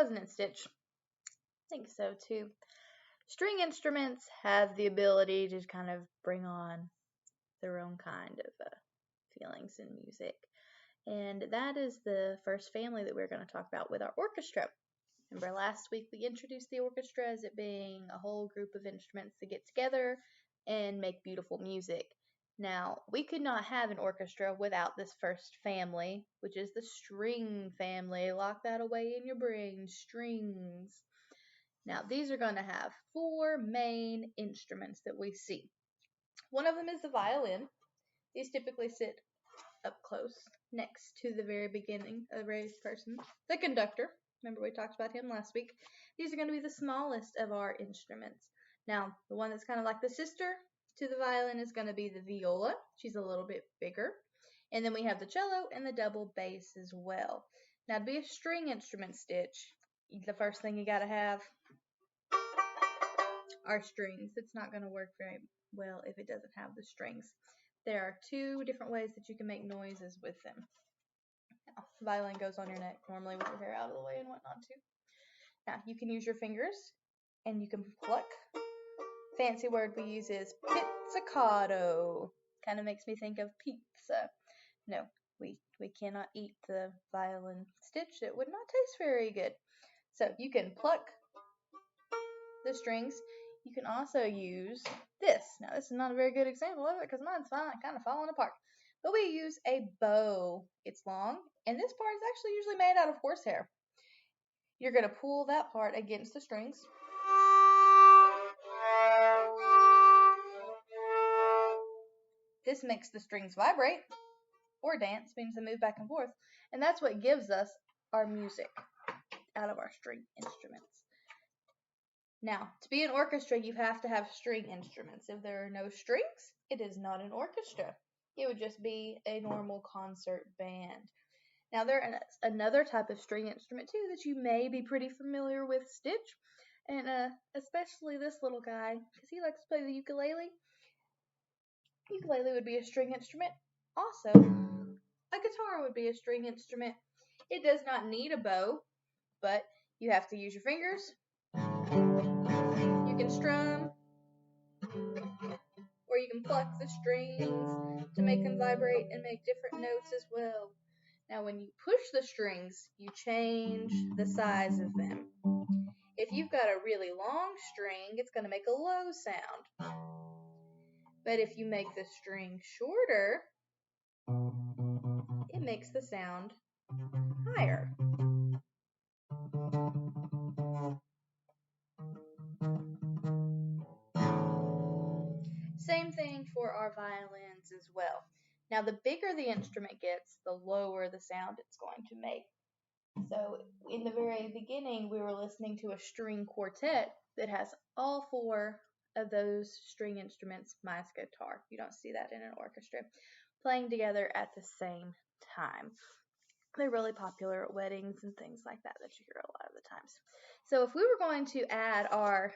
wasn't it, Stitch? I think so too. String instruments have the ability to kind of bring on their own kind of feelings in music. And that is the first family that we're going to talk about with our orchestra. Remember last week we introduced the orchestra as it being a whole group of instruments that get together and make beautiful music. Now, we could not have an orchestra without this first family, which is the string family. Lock that away in your brain, strings. Now, these are going to have 4 main instruments that we see. One of them is the violin. These typically sit up close next to the very beginning of the raised person. The conductor. Remember we talked about him last week. These are going to be the smallest of our instruments. Now, the one that's kind of like the sister to the violin is going to be the viola. She's a little bit bigger. And then we have the cello and the double bass as well. Now, to be a string instrument, Stitch, the first thing you got to have are strings. It's not going to work very well if it doesn't have the strings. There are 2 different ways that you can make noises with them. Now, the violin goes on your neck normally with your hair out of the way and whatnot too. Now, you can use your fingers and you can pluck. Fancy word we use is pizzicato. Kind of makes me think of pizza. No, we cannot eat the violin, Stitch. It would not taste very good. So you can pluck the strings. You can also use this. Now, this is not a very good example of it because mine's kind of falling apart. But we use a bow. It's long, and this part is actually usually made out of horsehair. You're going to pull that part against the strings. This makes the strings vibrate, or dance, means they move back and forth, and that's what gives us our music out of our string instruments. Now, to be an orchestra, you have to have string instruments. If there are no strings, it is not an orchestra. It would just be a normal concert band. Now, there is another type of string instrument, too, that you may be pretty familiar with, Stitch, and especially this little guy, because he likes to play the ukulele. Ukulele would be a string instrument. Also, a guitar would be a string instrument. It does not need a bow, but you have to use your fingers. You can strum, or you can pluck the strings to make them vibrate and make different notes as well. Now, when you push the strings, you change the size of them. If you've got a really long string, it's going to make a low sound. But if you make the string shorter, it makes the sound higher. Same thing for our violins as well. Now, the bigger the instrument gets, the lower the sound it's going to make. So, in the very beginning, we were listening to a string quartet that has all 4 of those string instruments minus guitar. You don't see that in an orchestra playing together at the same time. They're really popular at weddings and things like that you hear a lot of the times. So if we were going to add our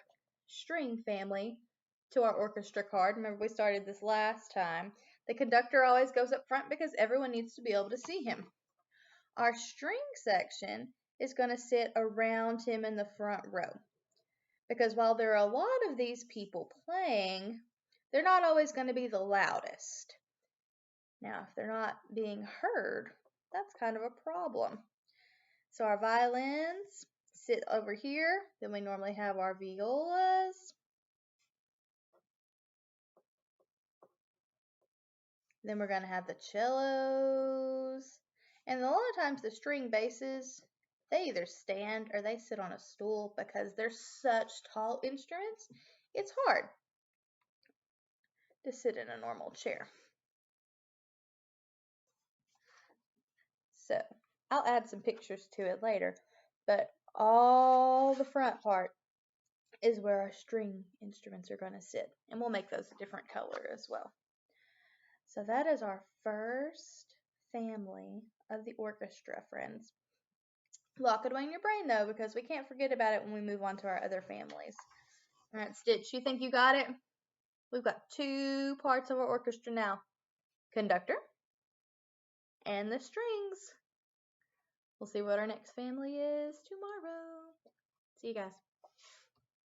string family to our orchestra card, remember we started this last time, the conductor always goes up front because everyone needs to be able to see him. Our string section is going to sit around him in the front row. Because while there are a lot of these people playing, they're not always going to be the loudest. Now, if they're not being heard, that's kind of a problem. So our violins sit over here. Then we normally have our violas. Then we're going to have the cellos. And a lot of times the string basses, they either stand or they sit on a stool because they're such tall instruments. It's hard to sit in a normal chair. So I'll add some pictures to it later, but all the front part is where our string instruments are going to sit, and we'll make those a different color as well. So that is our first family of the orchestra, friends. Lock it away in your brain, though, because we can't forget about it when we move on to our other families. All right, Stitch, you think you got it? We've got 2 parts of our orchestra now. Conductor and the strings. We'll see what our next family is tomorrow. See you guys.